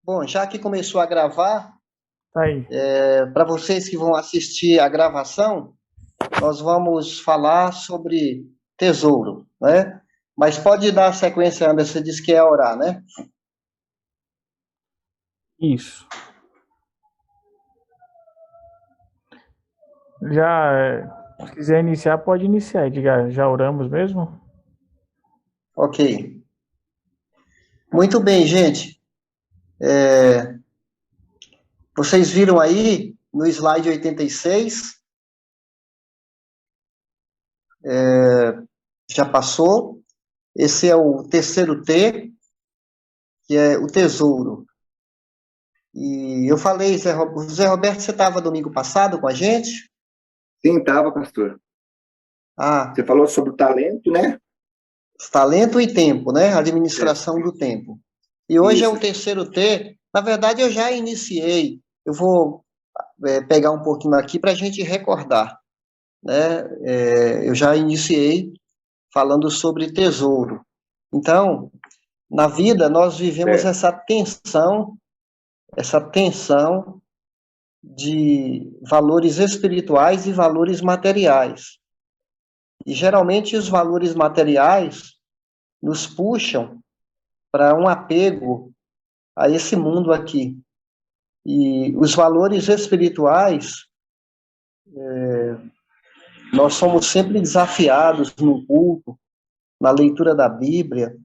Bom, já que começou a gravar, Tá aí. para vocês que vão assistir a gravação, nós vamos falar sobre tesouro, né? Mas pode dar a sequência, Anderson, você disse que é orar, né? Isso. Já, se quiser iniciar, pode iniciar. Diga, já oramos mesmo? Ok. Muito bem, gente. Vocês viram aí no slide 86, já passou. Esse é o terceiro T, que é o tesouro. E eu falei, Zé Roberto, você estava domingo passado com a gente? Sim, estava, pastor. Ah, Você falou sobre o talento, né? talento e tempo, né? Administração do tempo. E hoje é o Isso. terceiro T. Na verdade, eu já iniciei. Eu vou pegar um pouquinho aqui para a gente recordar, né? Eu já iniciei falando sobre tesouro. Então, na vida, nós vivemos Certo. essa tensão de valores espirituais e valores materiais. E geralmente os valores materiais nos puxam para um apego a esse mundo aqui. E os valores espirituais, nós somos sempre desafiados no culto, na leitura da Bíblia,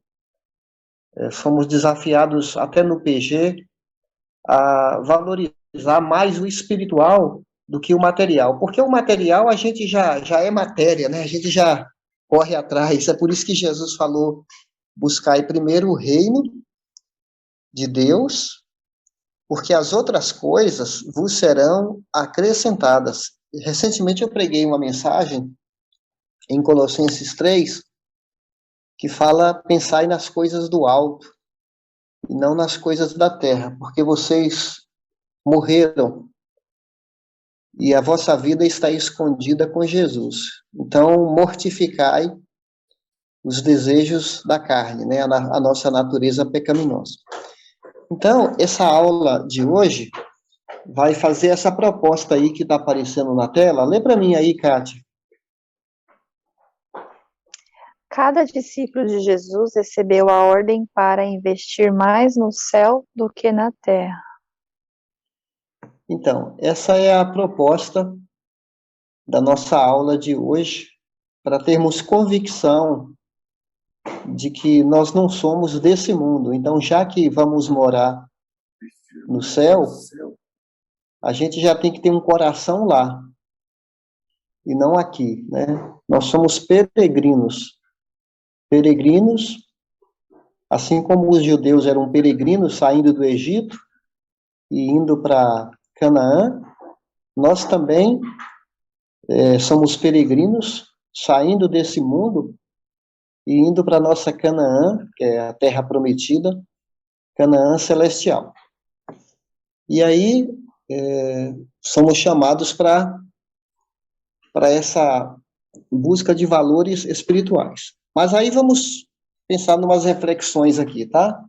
somos desafiados até no PG a valorizar mais o espiritual do que o material, porque o material a gente já é matéria, né? A gente já corre atrás. É por isso que Jesus falou: buscai primeiro o reino de Deus, porque as outras coisas vos serão acrescentadas. Recentemente eu preguei uma mensagem em Colossenses 3 que fala: pensai nas coisas do alto e não nas coisas da terra, porque vocês morreram e a vossa vida está escondida com Jesus. Então, mortificai os desejos da carne, né? A nossa natureza pecaminosa. Então, essa aula de hoje vai fazer essa proposta aí que está aparecendo na tela. Lê para mim aí, Kátia. Cada discípulo de Jesus recebeu a ordem para investir mais no céu do que na terra. Então, essa é a proposta da nossa aula de hoje, para termos convicção de que nós não somos desse mundo. Então, já que vamos morar no céu, a gente já tem que ter um coração lá, e não aqui, né? Nós somos peregrinos. Peregrinos, assim como os judeus eram peregrinos saindo do Egito e indo para Canaã, nós também somos peregrinos saindo desse mundo e indo para nossa Canaã, que é a terra prometida, Canaã celestial. E aí somos chamados para essa busca de valores espirituais. Mas aí vamos pensar em umas reflexões aqui, tá?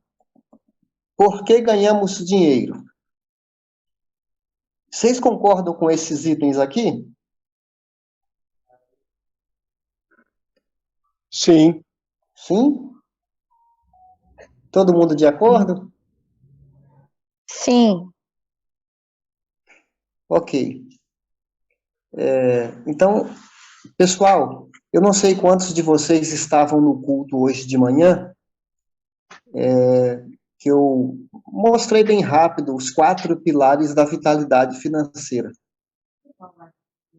Por que ganhamos dinheiro? Vocês concordam com esses itens aqui? Sim. Sim? Todo mundo de acordo? Sim. Ok. Então, pessoal, eu não sei quantos de vocês estavam no culto hoje de manhã, que eu mostrei bem rápido os 4 pilares da vitalidade financeira.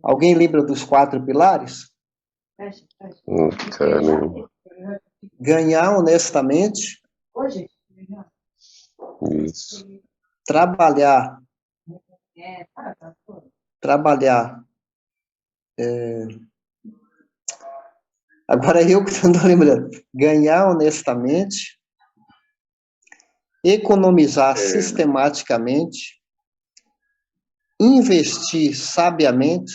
Alguém lembra dos 4 pilares? Caramba. Ganhar honestamente, Isso. trabalhar, agora eu que não estou lembrando, ganhar honestamente, economizar sistematicamente, investir sabiamente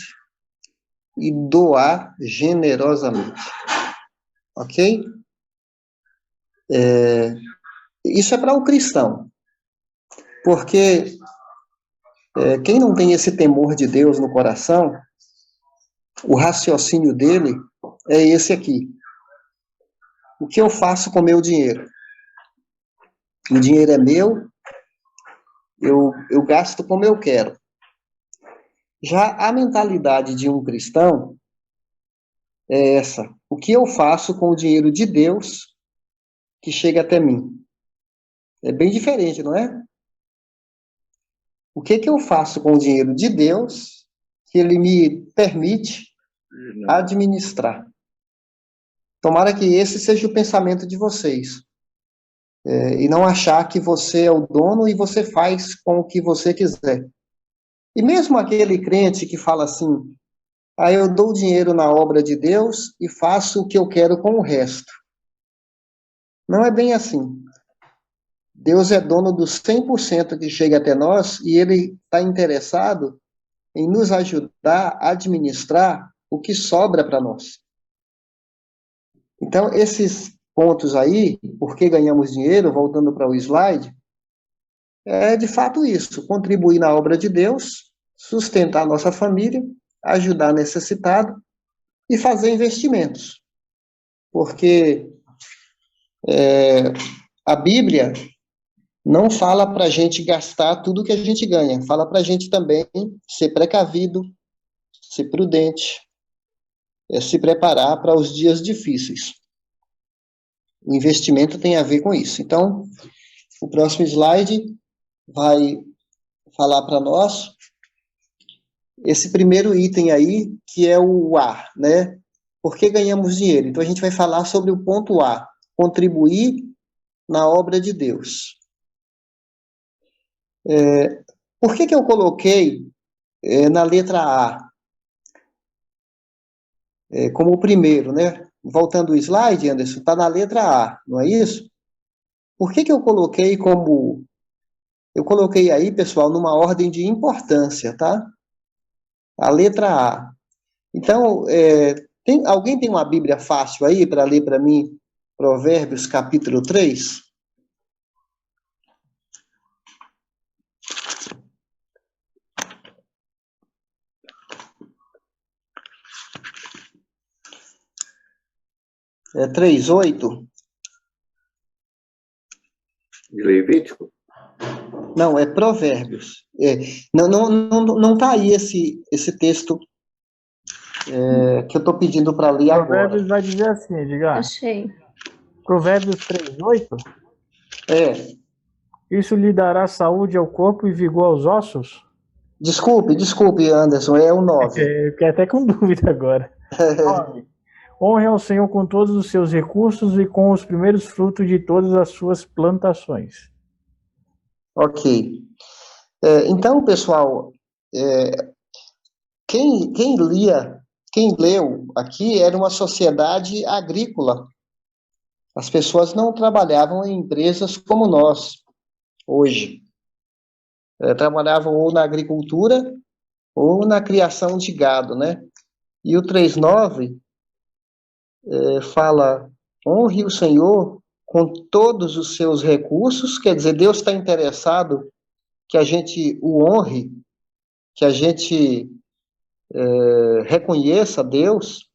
e doar generosamente. Ok? Isso é para o cristão. Porque quem não tem esse temor de Deus no coração, o raciocínio dele é esse aqui. O que eu faço com o meu dinheiro? O dinheiro é meu, eu gasto como eu quero. Já a mentalidade de um cristão é essa. O que eu faço com o dinheiro de Deus que chega até mim? É bem diferente, não é? O que eu faço com o dinheiro de Deus que Ele me permite administrar? Tomara que esse seja o pensamento de vocês. E não achar que você é o dono e você faz com o que você quiser. E mesmo aquele crente que fala assim, eu dou dinheiro na obra de Deus e faço o que eu quero com o resto. Não é bem assim. Deus é dono dos 100% que chega até nós e Ele está interessado em nos ajudar a administrar o que sobra para nós. Então, esses pontos aí, por que ganhamos dinheiro, voltando para o slide, é de fato isso, contribuir na obra de Deus, sustentar a nossa família, ajudar necessitado e fazer investimentos. Porque a Bíblia não fala para a gente gastar tudo que a gente ganha, fala para a gente também ser precavido, ser prudente, se preparar para os dias difíceis. O investimento tem a ver com isso. Então, o próximo slide vai falar para nós esse primeiro item aí, que é o A, né? Por que ganhamos dinheiro? Então, a gente vai falar sobre o ponto A, contribuir na obra de Deus. Por que eu coloquei na letra A como o primeiro, né? Voltando o slide, Anderson, está na letra A, não é isso? Por que eu coloquei como... Eu coloquei aí, pessoal, numa ordem de importância, tá? A letra A. Então, alguém tem uma Bíblia fácil aí para ler para mim Provérbios, capítulo 3? É 3:8? Levítico? Não, é Provérbios. Não tá aí esse texto que eu estou pedindo para ler agora. Provérbios vai dizer assim, Edgar. Achei. Provérbios 3:8. Isso lhe dará saúde ao corpo e vigor aos ossos? Desculpe, Anderson, é o 9. Eu fiquei até com dúvida agora. 9. Honre ao Senhor com todos os seus recursos e com os primeiros frutos de todas as suas plantações. Ok. Então, pessoal, quem leu aqui era uma sociedade agrícola. As pessoas não trabalhavam em empresas como nós, hoje. Trabalhavam ou na agricultura ou na criação de gado, né? E o 3:9 fala, honre o Senhor com todos os seus recursos, quer dizer, Deus está interessado que a gente o honre, que a gente reconheça Deus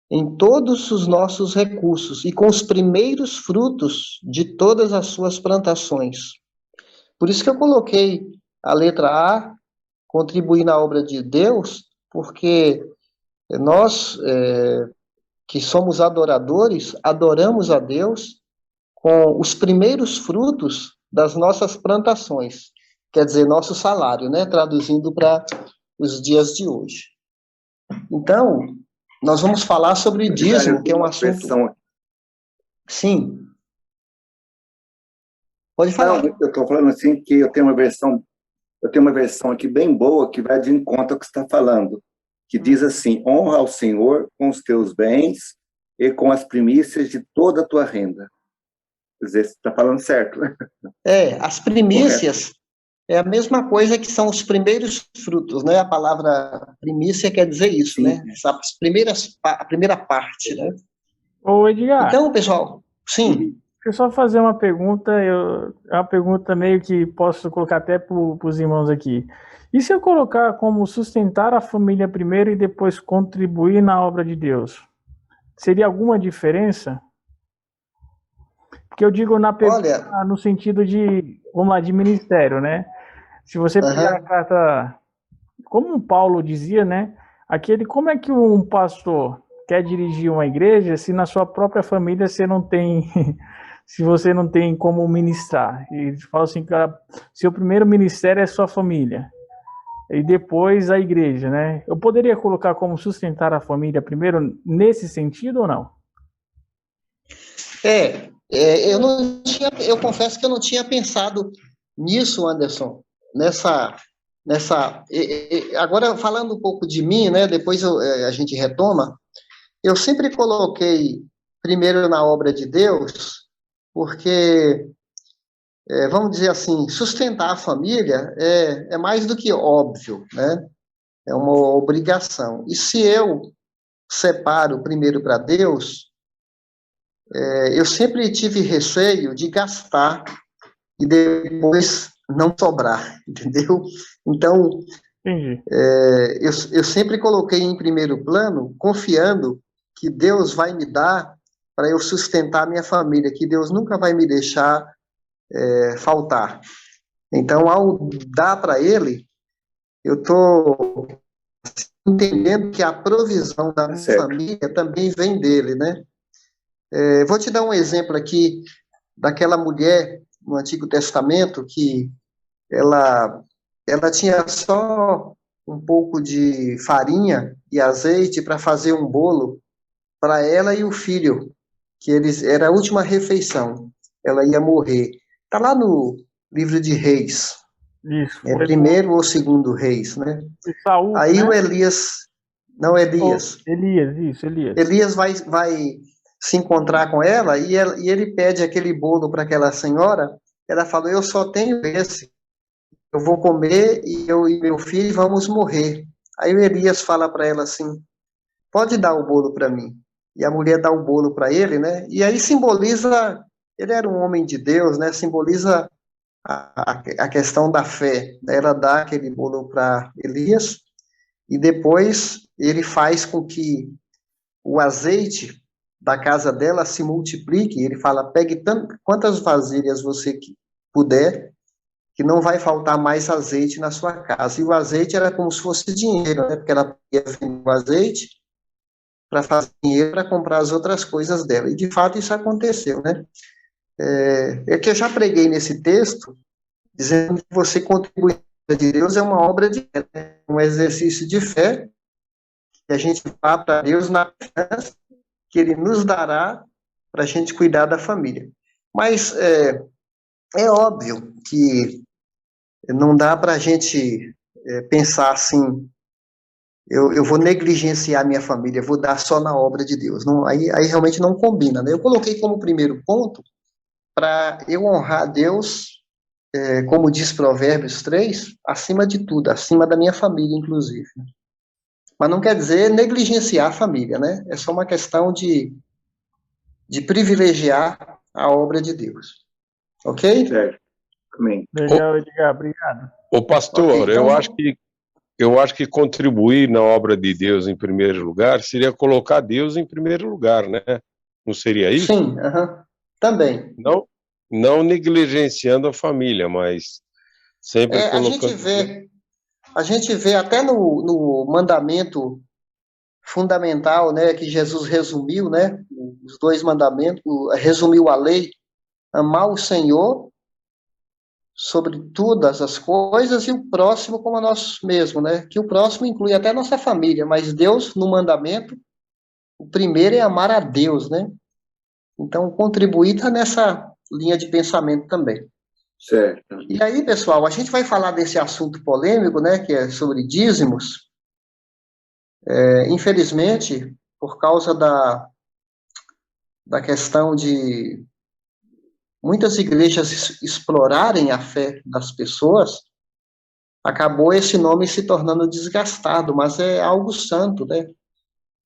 em todos os nossos recursos e com os primeiros frutos de todas as suas plantações. Por isso que eu coloquei a letra A, contribuir na obra de Deus, porque nós que somos adoradores, adoramos a Deus com os primeiros frutos das nossas plantações, quer dizer, nosso salário, né? Traduzindo para os dias de hoje. Então, nós vamos falar sobre dízimo, que é um assunto... Sim. Pode falar. Não, eu estou falando assim que eu tenho uma versão aqui bem boa que vai de encontro ao que você está falando, que diz assim, honra ao Senhor com os teus bens e com as primícias de toda a tua renda. Quer dizer, você está falando certo. As primícias é a mesma coisa que são os primeiros frutos, né? A palavra primícia quer dizer isso, sim, né? A primeira parte, né? Ô, Edgar. Então, pessoal, sim. eu só fazer uma pergunta, é uma pergunta meio que posso colocar até para os irmãos aqui. E se eu colocar como sustentar a família primeiro e depois contribuir na obra de Deus? Seria alguma diferença? Porque eu digo na pergunta no sentido de, vamos lá, de ministério, né? Se você pegar a carta, como Paulo dizia, né? Como é que um pastor quer dirigir uma igreja se na sua própria família você não tem, se você não tem como ministrar? E fala assim, cara, seu primeiro ministério é sua família e depois a igreja, né? Eu poderia colocar como sustentar a família primeiro nesse sentido ou não? Eu confesso que eu não tinha pensado nisso, Anderson, agora falando um pouco de mim, né? Depois a gente retoma. Eu sempre coloquei primeiro na obra de Deus, porque vamos dizer assim, sustentar a família é mais do que óbvio, né? É uma obrigação. E se eu separo primeiro para Deus, eu sempre tive receio de gastar e depois não sobrar, entendeu? Então, eu sempre coloquei em primeiro plano, confiando que Deus vai me dar para eu sustentar a minha família, que Deus nunca vai me deixar faltar. Então, ao dar para Ele, eu estou entendendo que a provisão da minha família também vem dele, né? Vou te dar um exemplo aqui daquela mulher no Antigo Testamento que ela tinha só um pouco de farinha e azeite para fazer um bolo para ela e o filho, que era a última refeição, ela ia morrer. Está lá no livro de Reis. Isso. Primeiro ou segundo Reis, né? Saúl, aí, né? O Elias. Elias. Elias vai se encontrar com ela e ele pede aquele bolo para aquela senhora. Ela falou: eu só tenho esse, eu vou comer e eu e meu filho vamos morrer. Aí o Elias fala para ela assim: pode dar o bolo para mim. E a mulher dá o bolo para ele, né? E aí simboliza, ele era um homem de Deus, né? Simboliza a questão da fé. Ela dá aquele bolo para Elias e depois ele faz com que o azeite da casa dela se multiplique. Ele fala: pegue quantas vasilhas você puder, que não vai faltar mais azeite na sua casa. E o azeite era como se fosse dinheiro, né? Porque ela ia vender o azeite para fazer dinheiro para comprar as outras coisas dela. E de fato isso aconteceu, né? Que eu já preguei nesse texto, dizendo que você contribuir de Deus é uma obra de fé, né? Um exercício de fé, que a gente vá para Deus na confiança que Ele nos dará para a gente cuidar da família. Mas é óbvio que não dá para a gente pensar assim: eu vou negligenciar minha família, vou dar só na obra de Deus. Não, aí realmente não combina, né? Eu coloquei como primeiro ponto para eu honrar a Deus, como diz Provérbios 3, acima de tudo, acima da minha família, inclusive. Mas não quer dizer negligenciar a família, né? É só uma questão de privilegiar a obra de Deus. Ok? Certo. Amém. Legal, Edgar, obrigado. Ô pastor, okay, então... eu acho que contribuir na obra de Deus em primeiro lugar seria colocar Deus em primeiro lugar, né? Não seria isso? Sim, também. Não negligenciando a família, mas sempre colocando... A gente vê até no mandamento fundamental, né, que Jesus resumiu, né, os 2 mandamentos, resumiu a lei: amar o Senhor sobre todas as coisas e o próximo como a nós mesmos, né, que o próximo inclui até a nossa família, mas Deus, no mandamento, o primeiro é amar a Deus, né? Então, contribuir está nessa linha de pensamento também. Certo. E aí, pessoal, a gente vai falar desse assunto polêmico, né, que é sobre dízimos. Infelizmente, por causa da questão de muitas igrejas explorarem a fé das pessoas, acabou esse nome se tornando desgastado, mas é algo santo, né?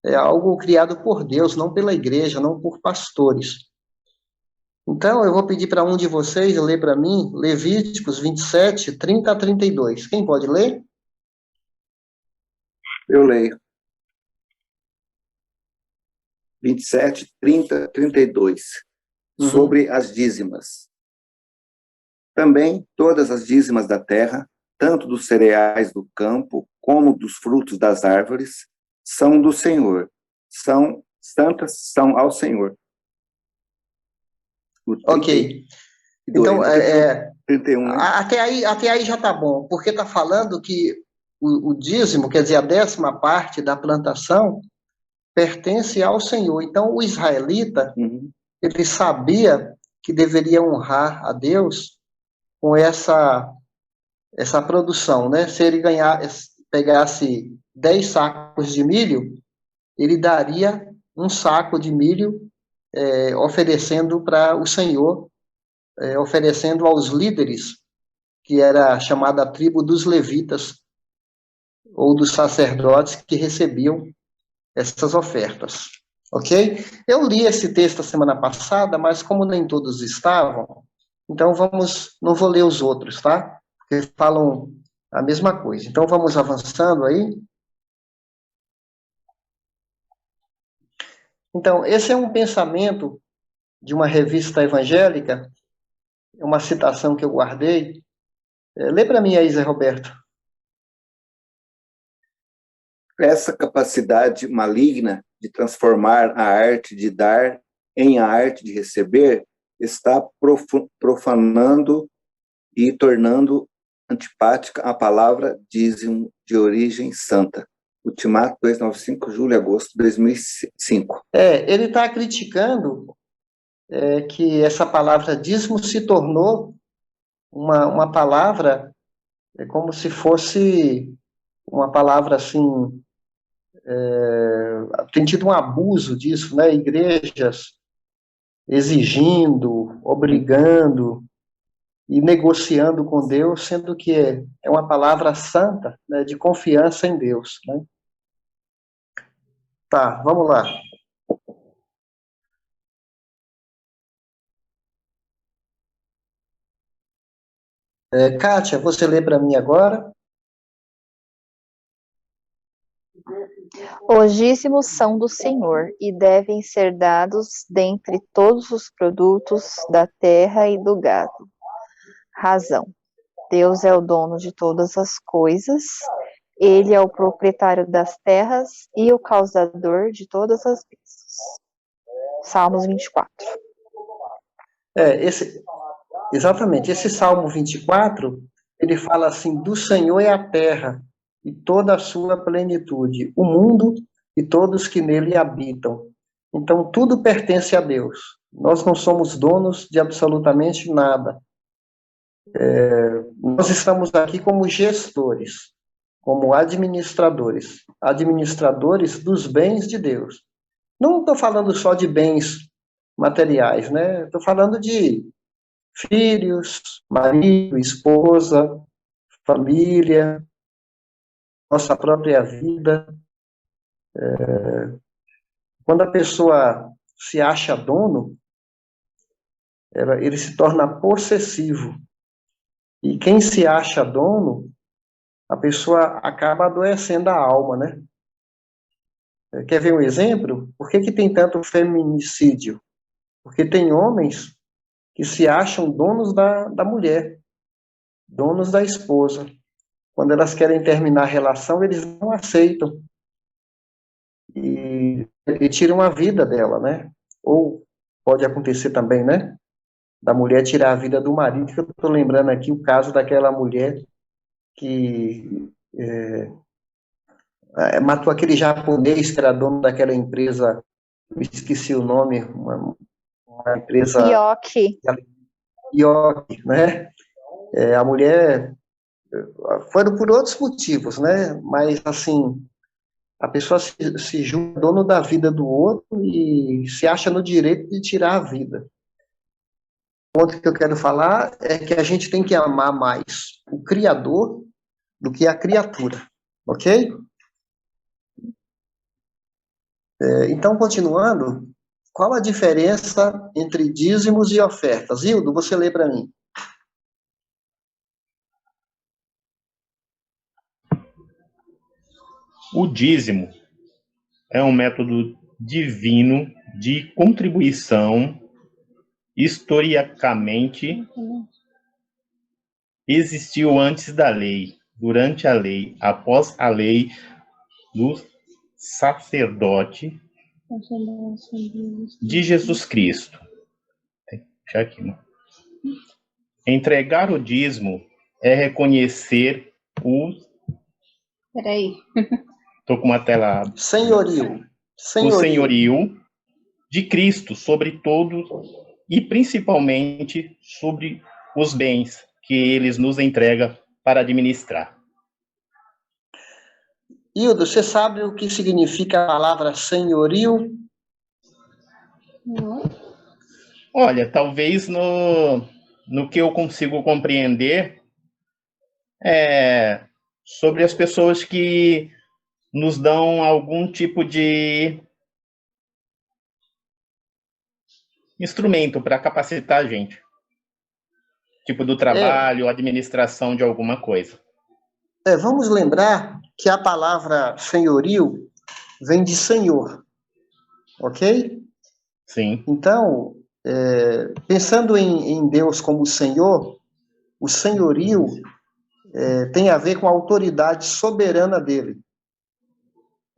É algo criado por Deus, não pela igreja, não por pastores. Então, eu vou pedir para um de vocês ler para mim Levíticos 27, 30 a 32. Quem pode ler? Eu leio. 27, 30, 32. Sobre as dízimas. Também todas as dízimas da terra, tanto dos cereais do campo, como dos frutos das árvores, são do Senhor. São santas, são ao Senhor. Ok. 32, Então, 31, né? até aí já está bom, porque está falando que o dízimo, quer dizer, a 10ª parte da plantação, pertence ao Senhor. Então, o israelita, ele sabia que deveria honrar a Deus com essa produção, né? Se ele pegasse 10 sacos de milho, ele daria um saco de milho oferecendo para o Senhor, oferecendo aos líderes, que era chamada a tribo dos levitas, ou dos sacerdotes que recebiam essas ofertas. Ok? Eu li esse texto a semana passada, mas como nem todos estavam, então não vou ler os outros, tá? Porque falam a mesma coisa. Então vamos avançando aí. Então, esse é um pensamento de uma revista evangélica, uma citação que eu guardei. Lê para mim aí, Zé Roberto. Essa capacidade maligna de transformar a arte de dar em a arte de receber está profanando e tornando antipática a palavra dízimo de origem santa. Ultimato 295, julho e agosto de 2005. Ele está criticando que essa palavra dízimo se tornou uma palavra como se fosse uma palavra assim, tem tido um abuso disso, né? Igrejas exigindo, obrigando e negociando com Deus, sendo que é uma palavra santa, né, de confiança em Deus, né? Tá, vamos lá. Kátia, você lê para mim agora? Os dízimos são do Senhor e devem ser dados dentre todos os produtos da terra e do gado. Razão. Deus é o dono de todas as coisas, ele é o proprietário das terras e o causador de todas as bênçãos. Salmos 24. Exatamente, esse Salmo 24, ele fala assim, do Senhor é a terra e toda a sua plenitude, o mundo e todos que nele habitam. Então, tudo pertence a Deus. Nós não somos donos de absolutamente nada. Nós estamos aqui como gestores, como administradores dos bens de Deus. Não estou falando só de bens materiais, né? Estou falando de filhos, marido, esposa, família, nossa própria vida. Quando a pessoa se acha dono, ele se torna possessivo. E quem se acha dono, a pessoa acaba adoecendo a alma, né? Quer ver um exemplo? Por que tem tanto feminicídio? Porque tem homens que se acham donos da mulher, donos da esposa. Quando elas querem terminar a relação, eles não aceitam. E tiram a vida dela, né? Ou pode acontecer também, né? Da mulher tirar a vida do marido, que eu estou lembrando aqui o caso daquela mulher que matou aquele japonês que era dono daquela empresa, eu esqueci o nome, uma empresa... Yoki, né? A mulher... Foram por outros motivos, né? Mas, assim, a pessoa se julga dono da vida do outro e se acha no direito de tirar a vida. O ponto que eu quero falar é que a gente tem que amar mais o Criador do que a criatura, ok? Então, continuando, qual a diferença entre dízimos e ofertas? Hildo, você lê para mim. O dízimo é um método divino de contribuição historicamente existiu antes da lei, durante a lei, após a lei do sacerdote de Jesus Cristo. Deixa aqui, né? Entregar o dízimo é reconhecer o... Peraí. Estou com uma tela... Senhorio. O senhorio de Cristo sobre todos e principalmente sobre os bens que eles nos entrega para administrar. Hildo, você sabe o que significa a palavra senhorio? Olha, talvez no que eu consigo compreender sobre as pessoas que nos dão algum tipo de instrumento para capacitar a gente. Tipo do trabalho, administração de alguma coisa. Vamos lembrar que a palavra senhorio vem de senhor, ok? Sim. Então, pensando em Deus como Senhor, o senhorio tem a ver com a autoridade soberana dele.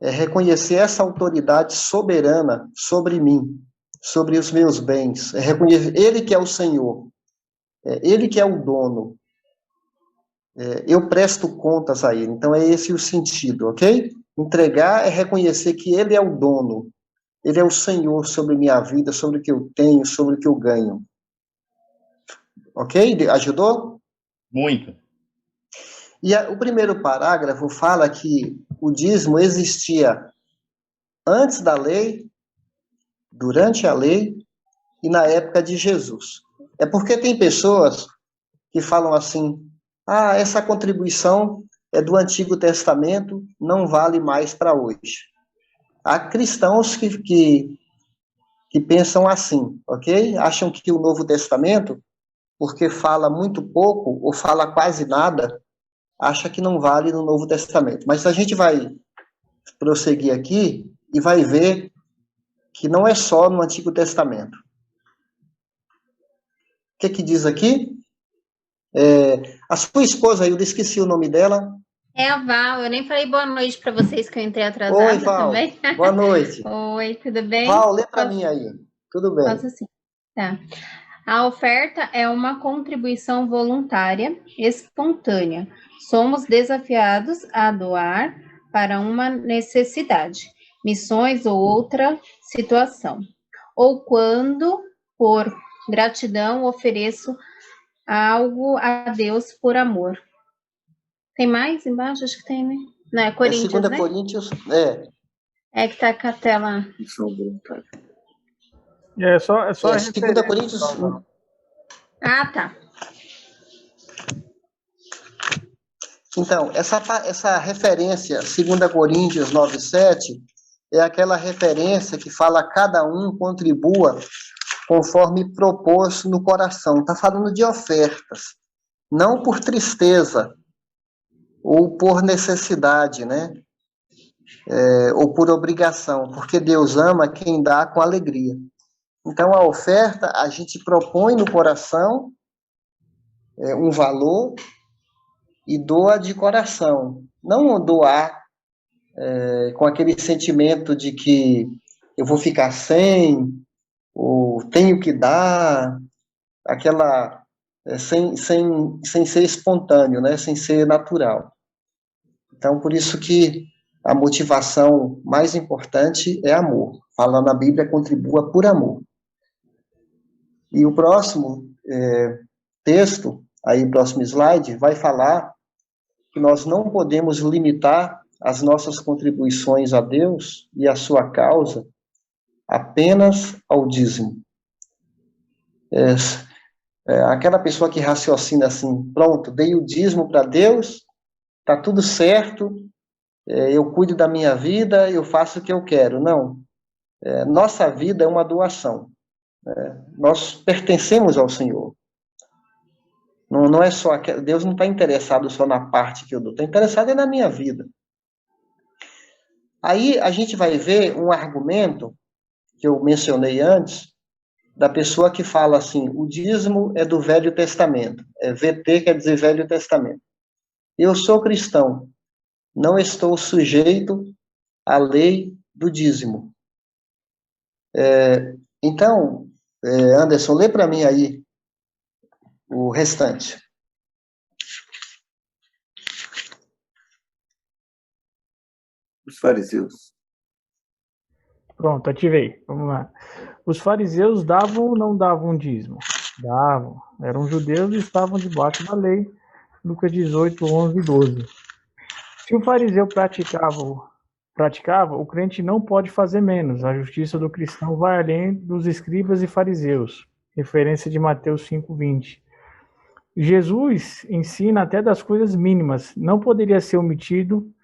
É reconhecer essa autoridade soberana sobre mim, sobre os meus bens. É reconhecer ele que é o Senhor, ele que é o dono. Eu presto contas a ele. Então, é esse o sentido, ok? Entregar é reconhecer que ele é o dono. Ele é o Senhor sobre minha vida, sobre o que eu tenho, sobre o que eu ganho. Ok? Ajudou? Muito. E o primeiro parágrafo fala que o dízimo existia antes da lei, durante a lei e na época de Jesus. É porque tem pessoas que falam assim: essa contribuição é do Antigo Testamento, não vale mais para hoje. Há cristãos que pensam assim, ok? Acham que o Novo Testamento, porque fala muito pouco ou fala quase nada, acha que não vale no Novo Testamento. Mas a gente vai prosseguir aqui e vai ver que não é só no Antigo Testamento. O que diz aqui? A sua esposa, eu esqueci o nome dela. É a Val, eu nem falei boa noite para vocês, que eu entrei atrasada. Oi, Val. Também. Boa noite. Oi, tudo bem? Val, lê para mim aí. Tudo bem. Posso sim. Tá. A oferta é uma contribuição voluntária, espontânea. Somos desafiados a doar para uma necessidade, missões ou outra situação. Ou quando, por gratidão, ofereço algo a Deus por amor. Tem mais embaixo? Acho que tem, né? Não, é Coríntios, 2 né? Coríntios, É que tá com a tela. É só 2 Coríntios. Ah, tá. Então, essa referência, 2 Coríntios 9:7, é aquela referência que fala cada um contribua conforme propôs no coração. Está falando de ofertas, não por tristeza ou por necessidade, né? Ou por obrigação, porque Deus ama quem dá com alegria. Então, a oferta, a gente propõe no coração um valor e doa de coração. Não doar com aquele sentimento de que eu vou ficar sem, ou tenho que dar, aquela sem ser espontâneo, né? Sem ser natural. Então, por isso que a motivação mais importante é amor. Fala na Bíblia, contribua por amor. E o próximo texto, aí o próximo slide, vai falar que nós não podemos limitar as nossas contribuições a Deus e a sua causa apenas ao dízimo. Aquela pessoa que raciocina assim: pronto, dei o dízimo para Deus, tá tudo certo, eu cuido da minha vida, eu faço o que eu quero. Não. Nossa vida é uma doação. Nós pertencemos ao Senhor. Não é só... Deus não está interessado só na parte que eu dou, está interessado é na minha vida. Aí a gente vai ver um argumento que eu mencionei antes, da pessoa que fala assim, o dízimo é do Velho Testamento. VT quer dizer Velho Testamento. Eu sou cristão, não estou sujeito à lei do dízimo. Então, Anderson, lê para mim aí o restante. Os fariseus. Pronto, ativei. Vamos lá. Os fariseus davam ou não davam dízimo? Davam. Eram judeus e estavam debaixo da lei. Lucas 18, 11 e 12. Se o fariseu praticava, o crente não pode fazer menos. A justiça do cristão vai além dos escribas e fariseus. Referência de Mateus 5:20. Jesus ensina até das coisas mínimas. Não poderia ser omitido.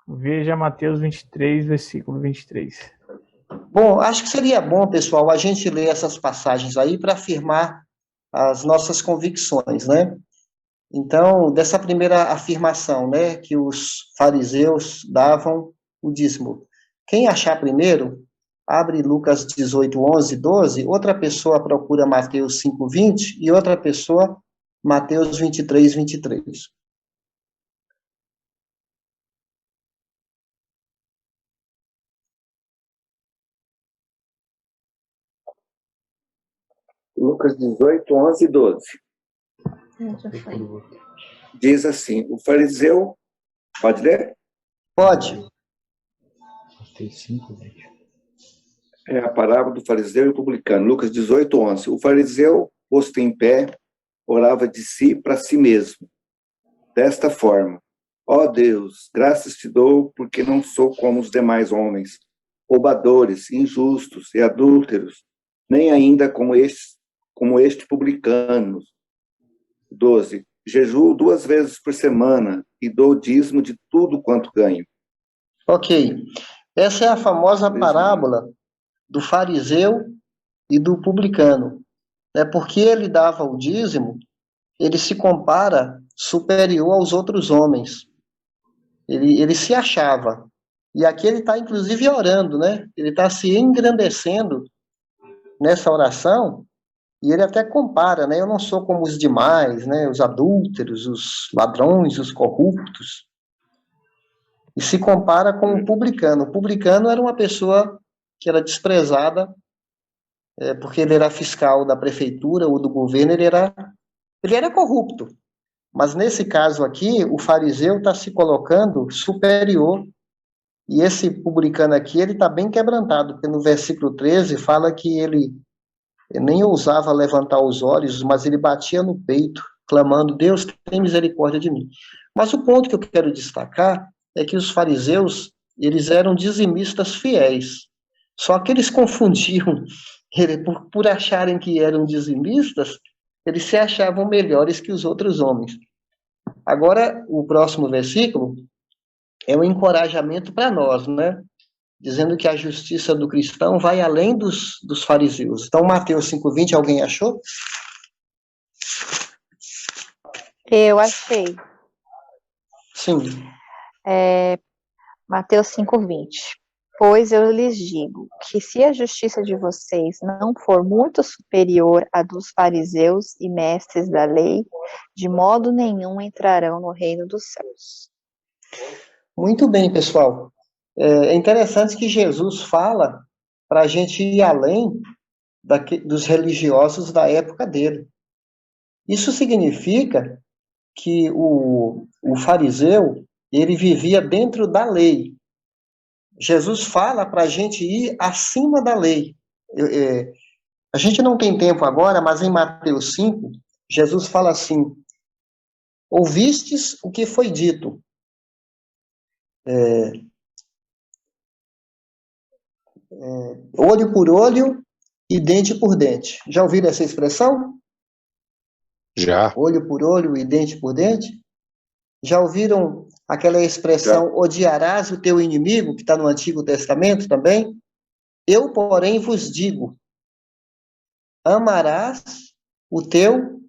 Veja Mateus 23, versículo 23. Bom, acho que seria bom, pessoal, a gente ler essas passagens aí para afirmar as nossas convicções, né? Então, dessa primeira afirmação, né, que os fariseus davam o dízimo. Quem achar primeiro, abre Lucas 18, 11, 12, outra pessoa procura Mateus 5, 20 e outra pessoa Mateus 23, 23. Lucas 18, 11 e 12. Diz assim, o fariseu... Pode ler? Pode. É a parábola do fariseu e o publicano. Lucas 18, 11. O fariseu, posto em pé, orava de si para si mesmo. Desta forma, ó Deus, graças te dou porque não sou como os demais homens, roubadores, injustos e adúlteros, nem ainda como este publicano. 12. Jejuo 2 vezes por semana e dou dízimo de tudo quanto ganho. Ok. Essa é a famosa parábola do fariseu e do publicano. Porque ele dava o dízimo, ele se compara superior aos outros homens. Ele se achava. E aqui ele está, inclusive, orando, né? Ele está se engrandecendo nessa oração, e ele até compara, né? Eu não sou como os demais, né? Os adúlteros, os ladrões, os corruptos. E se compara com o publicano. O publicano era uma pessoa que era desprezada, porque ele era fiscal da prefeitura ou do governo, ele era corrupto. Mas nesse caso aqui, o fariseu está se colocando superior, e esse publicano aqui, ele está bem quebrantado, porque no versículo 13 fala que ele nem ousava levantar os olhos, mas ele batia no peito, clamando, Deus, tem misericórdia de mim. Mas o ponto que eu quero destacar é que os fariseus, eles eram dizimistas fiéis, só que eles confundiam, por acharem que eram dizimistas, eles se achavam melhores que os outros homens. Agora, o próximo versículo é um encorajamento para nós, né? Dizendo que a justiça do cristão vai além dos fariseus. Então, Mateus 5,20, alguém achou? Eu achei. Sim. Mateus 5,20. Pois eu lhes digo que se a justiça de vocês não for muito superior à dos fariseus e mestres da lei, de modo nenhum entrarão no reino dos céus. Muito bem, pessoal. É interessante que Jesus fala para a gente ir além dos religiosos da época dele. Isso significa que o fariseu, ele vivia dentro da lei. Jesus fala para a gente ir acima da lei. A gente não tem tempo agora, mas em Mateus 5, Jesus fala assim, ouvistes o que foi dito. Olho por olho e dente por dente. Já ouviram essa expressão? Já. Olho por olho e dente por dente? Já ouviram aquela expressão, odiarás o teu inimigo, que está no Antigo Testamento também? Eu, porém, vos digo, amarás o teu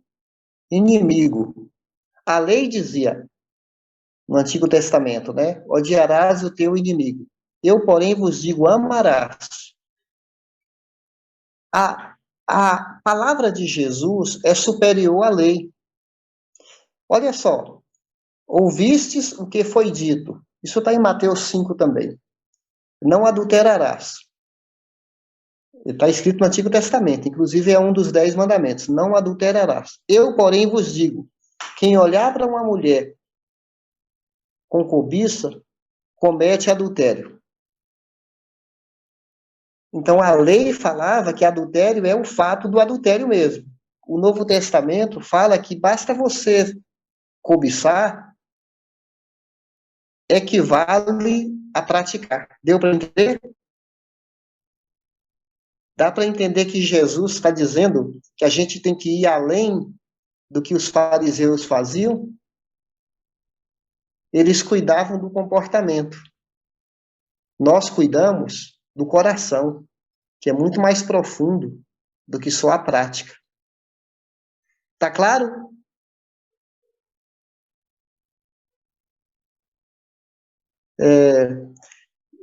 inimigo. A lei dizia, no Antigo Testamento, né? Odiarás o teu inimigo. Eu, porém, vos digo, amarás. A palavra de Jesus é superior à lei. Olha só, ouvistes o que foi dito. Isso está em Mateus 5 também. Não adulterarás. Está escrito no Antigo Testamento, inclusive é um dos 10 mandamentos. Não adulterarás. Eu, porém, vos digo, quem olhar para uma mulher com cobiça, comete adultério. Então, a lei falava que adultério é o fato do adultério mesmo. O Novo Testamento fala que basta você cobiçar, equivale a praticar. Deu para entender? Dá para entender que Jesus está dizendo que a gente tem que ir além do que os fariseus faziam? Eles cuidavam do comportamento. Nós cuidamos do coração, que é muito mais profundo do que só a prática. Tá claro?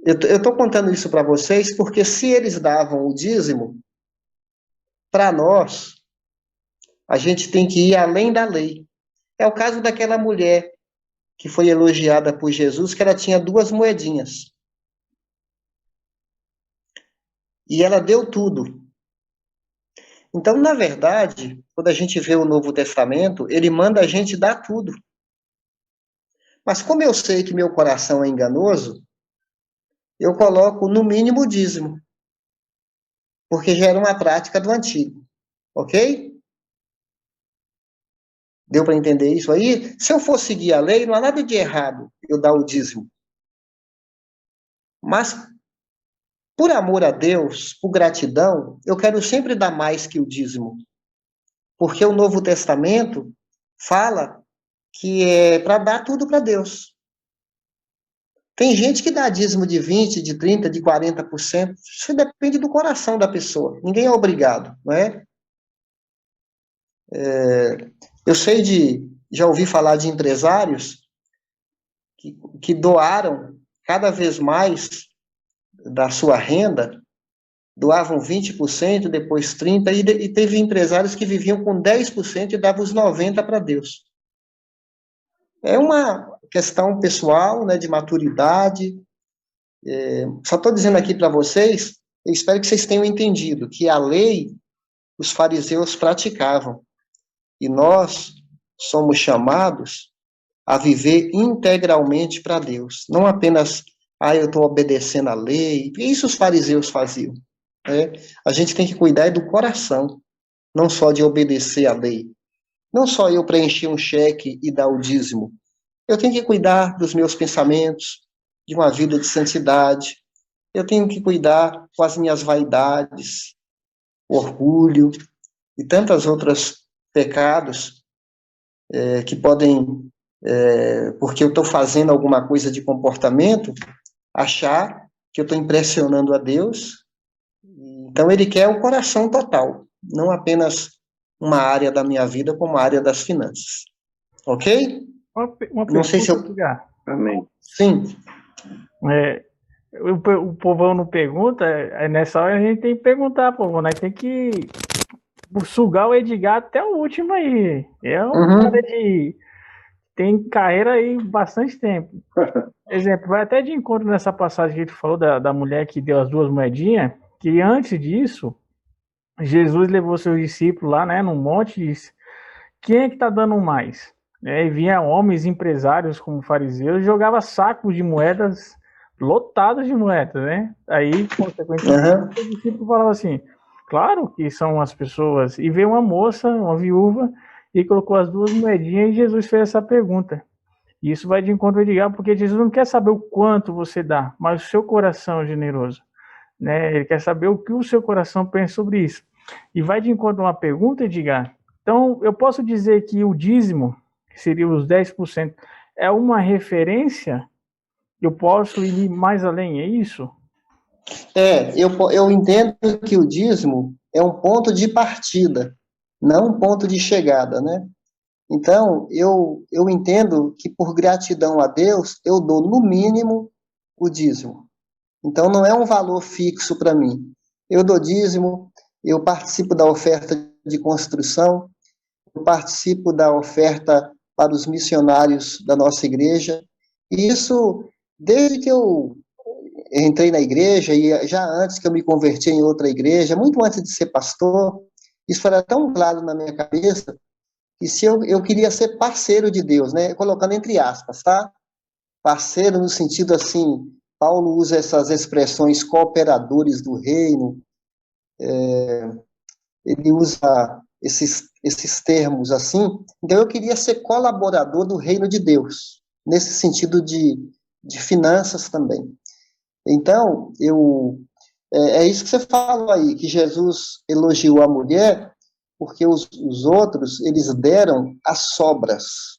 Eu estou contando isso para vocês porque se eles davam o dízimo, para nós, a gente tem que ir além da lei. É o caso daquela mulher que foi elogiada por Jesus, que ela tinha 2 moedinhas. E ela deu tudo. Então, na verdade, quando a gente vê o Novo Testamento, ele manda a gente dar tudo. Mas como eu sei que meu coração é enganoso, eu coloco no mínimo o dízimo, porque já era uma prática do antigo. Ok? Deu para entender isso aí? Se eu for seguir a lei, não há nada de errado eu dar o dízimo. Mas, por amor a Deus, por gratidão, eu quero sempre dar mais que o dízimo. Porque o Novo Testamento fala que é para dar tudo para Deus. Tem gente que dá dízimo de 20%, de 30%, de 40%. Isso depende do coração da pessoa. Ninguém é obrigado, não é? Eu já ouvi falar de empresários que doaram cada vez mais da sua renda, doavam 20%, depois 30%, e teve empresários que viviam com 10% e davam os 90% para Deus. É uma questão pessoal, né, de maturidade. Só estou dizendo aqui para vocês, eu espero que vocês tenham entendido que a lei os fariseus praticavam. E nós somos chamados a viver integralmente para Deus. Não apenas, eu estou obedecendo a lei. Isso os fariseus faziam. Né? A gente tem que cuidar do coração, não só de obedecer a lei. Não só eu preencher um cheque e dar o dízimo. Eu tenho que cuidar dos meus pensamentos, de uma vida de santidade. Eu tenho que cuidar com as minhas vaidades, orgulho e tantas outras pecados que podem, porque eu estou fazendo alguma coisa de comportamento, achar que eu estou impressionando a Deus. Então, ele quer o coração total, não apenas uma área da minha vida, como a área das finanças. Ok? Uma não sei se eu... Amém. Sim. O povão não pergunta, nessa hora a gente tem que perguntar, povão, nós tem que sugar o Edgar até o último aí. É um cara tem carreira aí bastante tempo. Exemplo, vai até de encontro nessa passagem que a gente falou da mulher que deu as 2 moedinhas, que antes disso, Jesus levou seus discípulos lá, né, num monte e disse, quem é que tá dando mais? E vinha homens empresários como fariseus e jogava sacos de moedas lotados de moedas, né? Aí, consequentemente, o discípulo falava assim, claro que são as pessoas. E veio uma moça, uma viúva, e colocou as 2 moedinhas e Jesus fez essa pergunta. E isso vai de encontro ao Edgar, porque Jesus não quer saber o quanto você dá, mas o seu coração é generoso. Né? Ele quer saber o que o seu coração pensa sobre isso. E vai de encontro a uma pergunta, Edgar. Então, eu posso dizer que o dízimo, que seria os 10%, é uma referência? Eu posso ir mais além, é isso? Eu entendo que o dízimo é um ponto de partida, não um ponto de chegada, né? Então, eu entendo que por gratidão a Deus, eu dou no mínimo o dízimo. Então, não é um valor fixo para mim. Eu dou dízimo, eu participo da oferta de construção, eu participo da oferta para os missionários da nossa igreja. E isso, desde que eu entrei na igreja, e já antes que eu me converti em outra igreja, muito antes de ser pastor, isso era tão claro na minha cabeça, que se eu queria ser parceiro de Deus, né? Colocando entre aspas, tá? Parceiro no sentido assim, Paulo usa essas expressões cooperadores do reino, ele usa esses termos assim. Então eu queria ser colaborador do reino de Deus, nesse sentido de finanças também. Então, é isso que você falou aí, que Jesus elogiou a mulher, porque os outros, eles deram as sobras.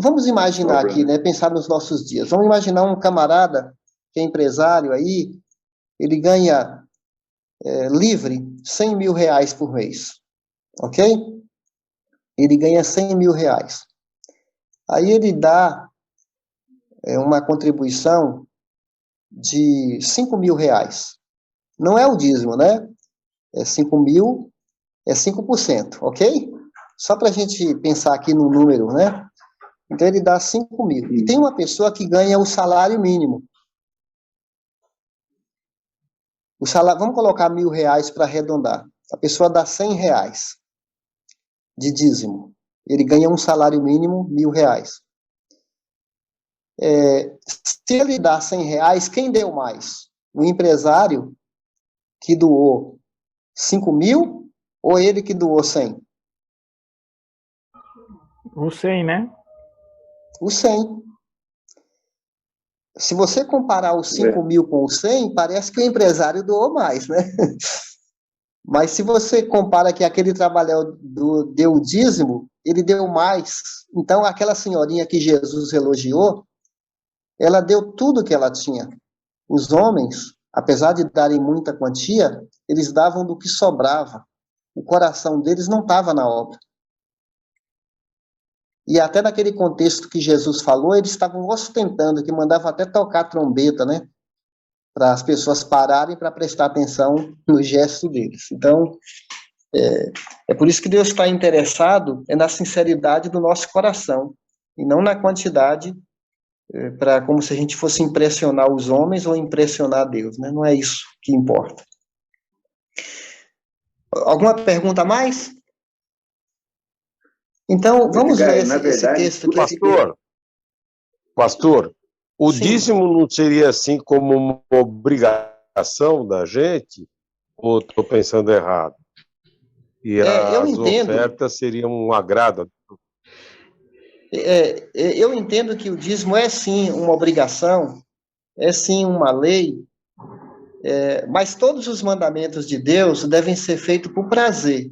Vamos imaginar aqui, né, pensar nos nossos dias. Vamos imaginar um camarada que é empresário aí, ele ganha livre 100 mil reais por mês, ok? Ele ganha 100 mil reais. Aí ele dá uma contribuição de 5 mil reais. Não é o dízimo, né? 5 mil, é 5%, ok? Só para a gente pensar aqui no número, né? Então, ele dá 5 mil. E tem uma pessoa que ganha o salário mínimo. Vamos colocar 1.000 reais para arredondar. A pessoa dá 100 reais de dízimo. Ele ganha um salário mínimo, 1.000 reais. Se ele dá 100 reais, quem deu mais? O empresário que doou 5 mil ou ele que doou 100? O 100, né? O 100. Se você comparar os 5 mil com os 100, parece que o empresário doou mais, né? Mas se você compara que aquele trabalhador deu o dízimo, ele deu mais. Então, aquela senhorinha que Jesus elogiou, ela deu tudo que ela tinha. Os homens, apesar de darem muita quantia, eles davam do que sobrava. O coração deles não estava na obra. E até naquele contexto que Jesus falou, eles estavam ostentando, que mandavam até tocar trombeta, né? Para as pessoas pararem para prestar atenção no gesto deles. Então, é por isso que Deus está interessado na sinceridade do nosso coração, e não na quantidade, como se a gente fosse impressionar os homens ou impressionar Deus, né? Não é isso que importa. Alguma pergunta a mais? Então, vamos ler esse texto aqui. Pastor, o Sim. dízimo não seria assim como uma obrigação da gente? Ou estou pensando errado? E as ofertas seriam um agrado? Eu entendo que o dízimo é sim uma obrigação, é sim uma lei, mas todos os mandamentos de Deus devem ser feitos por prazer,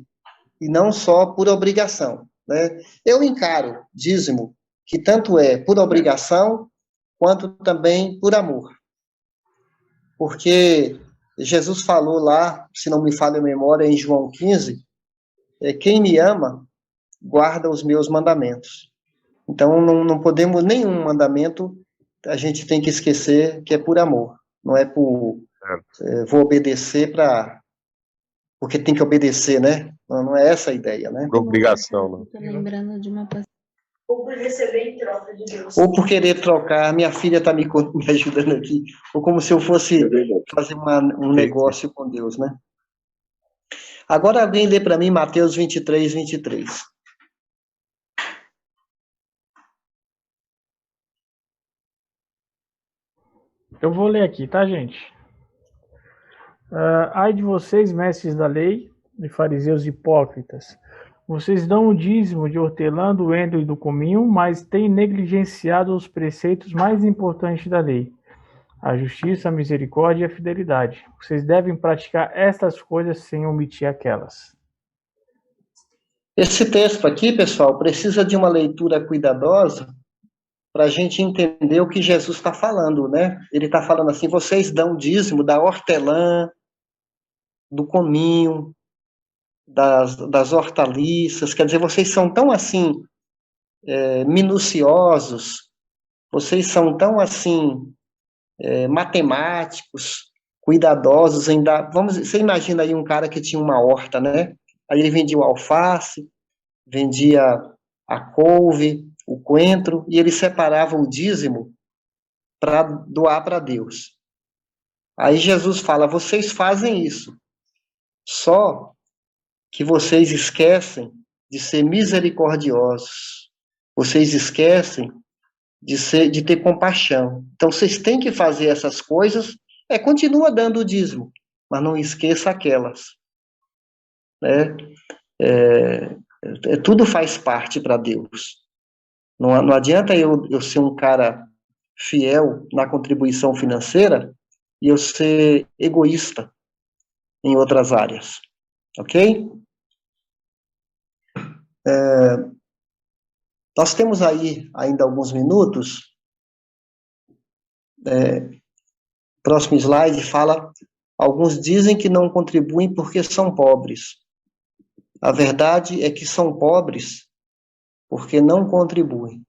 e não só por obrigação, né? Eu encaro dízimo, que tanto é por obrigação, quanto também por amor. Porque Jesus falou lá, se não me falha a memória, em João 15, quem me ama, guarda os meus mandamentos. Então, não podemos, nenhum mandamento, a gente tem que esquecer que é por amor. Não é por, vou obedecer porque tem que obedecer, né? Não é essa a ideia, né? Por obrigação, não. Estou lembrando de uma Ou por receber em troca de Deus. Ou por querer trocar, minha filha está me ajudando aqui, ou como se eu fosse fazer um negócio com Deus, né? Agora alguém lê para mim Mateus 23, 23. Eu vou ler aqui, tá, gente? Ai de vocês, mestres da lei, e fariseus hipócritas, vocês dão o dízimo de hortelã, do endro e do cominho, mas têm negligenciado os preceitos mais importantes da lei, a justiça, a misericórdia e a fidelidade. Vocês devem praticar estas coisas sem omitir aquelas. Esse texto aqui, pessoal, precisa de uma leitura cuidadosa para a gente entender o que Jesus está falando, né? Ele está falando assim, vocês dão dízimo da hortelã, do cominho, das hortaliças, quer dizer, vocês são tão assim, minuciosos, vocês são tão assim, matemáticos, cuidadosos em dar... Você imagina aí um cara que tinha uma horta, né? Aí ele vendia o alface, vendia a couve, o coentro, e ele separava o dízimo para doar para Deus. Aí Jesus fala, vocês fazem isso, só que vocês esquecem de ser misericordiosos, vocês esquecem de ter compaixão. Então, vocês têm que fazer essas coisas, continua dando o dízimo, mas não esqueça aquelas, né? Tudo faz parte para Deus. Não adianta eu ser um cara fiel na contribuição financeira e eu ser egoísta em outras áreas, ok? Nós temos aí ainda alguns minutos. Próximo slide fala, alguns dizem que não contribuem porque são pobres. A verdade é que são pobres porque não contribuem.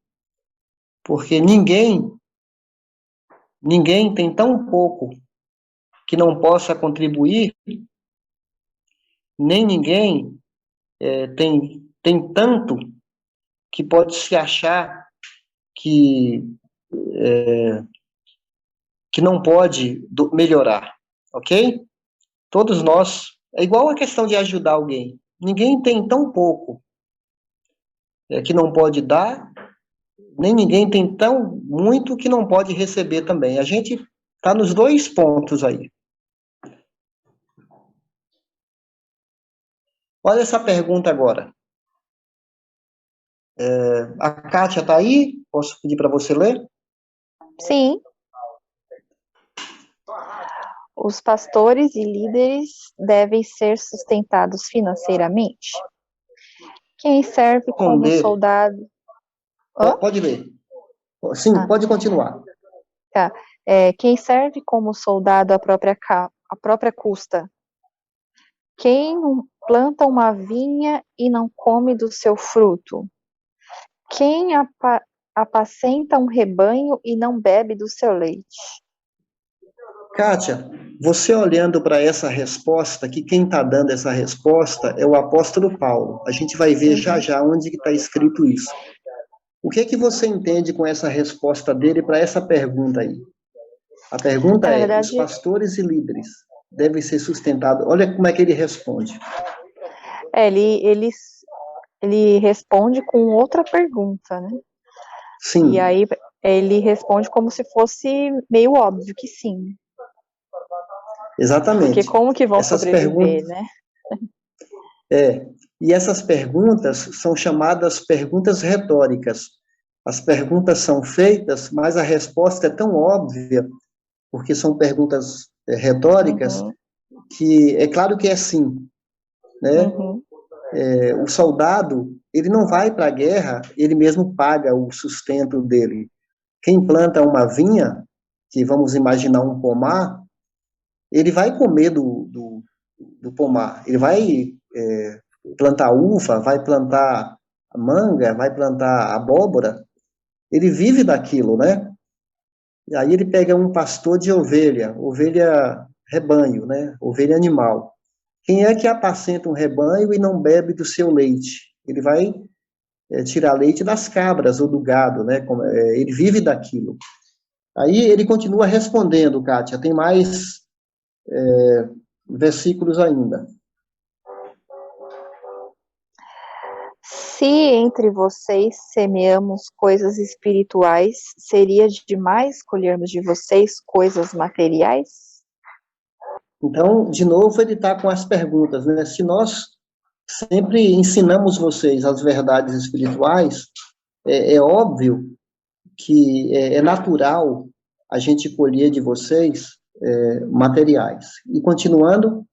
Porque ninguém tem tão pouco que não possa contribuir, nem ninguém tem tanto que pode se achar que não pode melhorar, ok? Todos nós, é igual a questão de ajudar alguém. Ninguém tem tão pouco que não pode dar, nem ninguém tem tão muito que não pode receber também. A gente está nos dois pontos aí. Olha essa pergunta agora. A Kátia está aí? Posso pedir para você ler? Sim. Os pastores e líderes devem ser sustentados financeiramente? Quem serve como soldado... Pode ler. Sim, pode continuar. Tá. Quem serve como soldado à própria custa? Quem planta uma vinha e não come do seu fruto? Quem apacenta um rebanho e não bebe do seu leite? Kátia, você olhando para essa resposta, que quem está dando essa resposta é o apóstolo Paulo. A gente vai ver já onde está escrito isso. O que você entende com essa resposta dele para essa pergunta aí? A pergunta os pastores e líderes devem ser sustentados. Olha como é que ele responde. Ele responde com outra pergunta, né? Sim. E aí ele responde como se fosse meio óbvio que sim. Exatamente. Porque como que vão sobreviver, né? E essas perguntas são chamadas perguntas retóricas. As perguntas são feitas, mas a resposta é tão óbvia, porque são perguntas retóricas, que é claro que é sim, né? O soldado, ele não vai para a guerra, ele mesmo paga o sustento dele. Quem planta uma vinha, que vamos imaginar um pomar, ele vai comer do pomar, ele vai plantar uva, vai plantar manga, vai plantar abóbora, ele vive daquilo, né? E aí ele pega um pastor de ovelha rebanho, né? Ovelha animal. Quem é que apacenta um rebanho e não bebe do seu leite? Ele vai tirar leite das cabras ou do gado, né? Ele vive daquilo. Aí ele continua respondendo, Kátia, tem mais versículos ainda. Se entre vocês semeamos coisas espirituais, seria demais colhermos de vocês coisas materiais? Então, de novo, ele está com as perguntas, né? Se nós sempre ensinamos vocês as verdades espirituais, é óbvio que é natural a gente colher de vocês materiais. E continuando...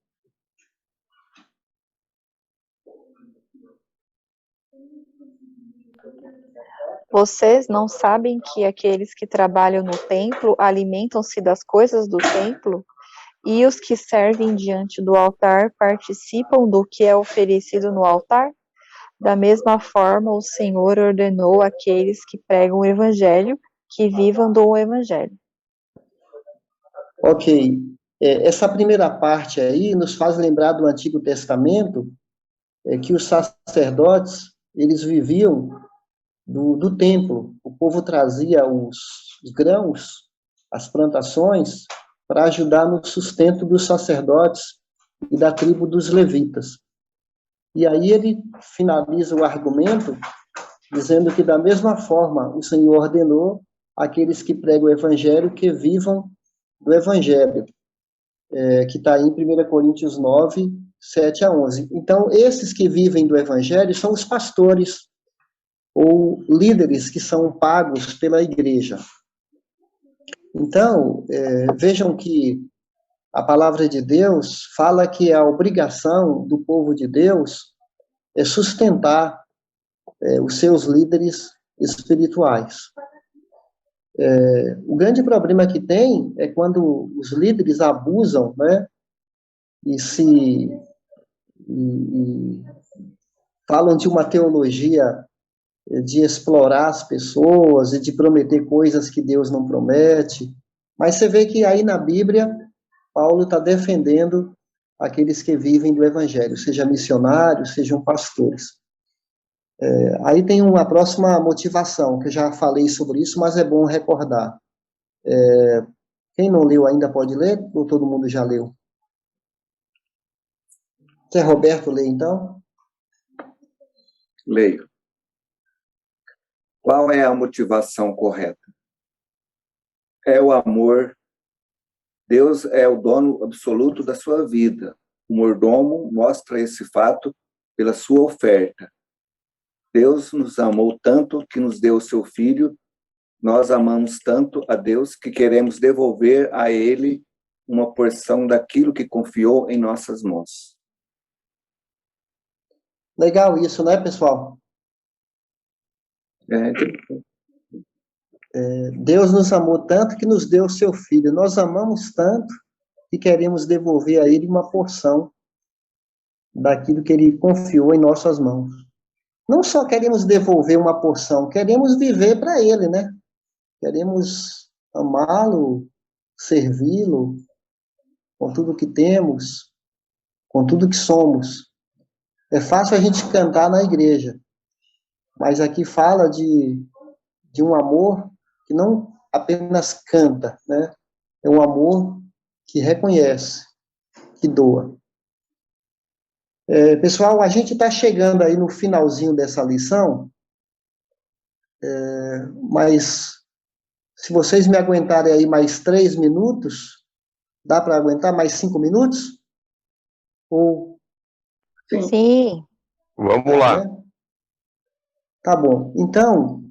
Vocês não sabem que aqueles que trabalham no templo alimentam-se das coisas do templo? E os que servem diante do altar participam do que é oferecido no altar? Da mesma forma, o Senhor ordenou àqueles que pregam o evangelho que vivam do evangelho. Ok. Essa primeira parte aí nos faz lembrar do Antigo Testamento, que os sacerdotes, eles viviam do templo. O povo trazia os grãos, as plantações, para ajudar no sustento dos sacerdotes e da tribo dos levitas. E aí ele finaliza o argumento dizendo que, da mesma forma, o Senhor ordenou àqueles que pregam o evangelho que vivam do evangelho, que está em 1 Coríntios 9, 7 a 11. Então, esses que vivem do evangelho são os pastores ou líderes que são pagos pela igreja. Então, vejam que a palavra de Deus fala que a obrigação do povo de Deus é sustentar os seus líderes espirituais. O grande problema que tem é quando os líderes abusam, né, e falam de uma teologia de explorar as pessoas e de prometer coisas que Deus não promete. Mas você vê que aí na Bíblia, Paulo está defendendo aqueles que vivem do evangelho, sejam missionários, sejam pastores. Aí tem uma próxima motivação, que eu já falei sobre isso, mas é bom recordar. Quem não leu ainda pode ler, ou todo mundo já leu? Zé Roberto, lê então? Leio. Qual é a motivação correta? É o amor. Deus é o dono absoluto da sua vida. O mordomo mostra esse fato pela sua oferta. Deus nos amou tanto que nos deu o seu Filho. Nós amamos tanto a Deus que queremos devolver a Ele uma porção daquilo que confiou em nossas mãos. Legal isso, né, pessoal? Deus nos amou tanto que nos deu o seu Filho. Nós amamos tanto que queremos devolver a Ele uma porção daquilo que Ele confiou em nossas mãos. Não só queremos devolver uma porção, queremos viver para Ele, né? Queremos amá-lo, servi-lo, com tudo que temos, com tudo que somos. É fácil a gente cantar na igreja, mas aqui fala de um amor que não apenas canta, né? É um amor que reconhece, que doa. Pessoal, a gente está chegando aí no finalzinho dessa lição, mas se vocês me aguentarem aí mais 3 minutos, dá para aguentar mais 5 minutos? Ou... Sim. Vamos lá. Tá bom. Então,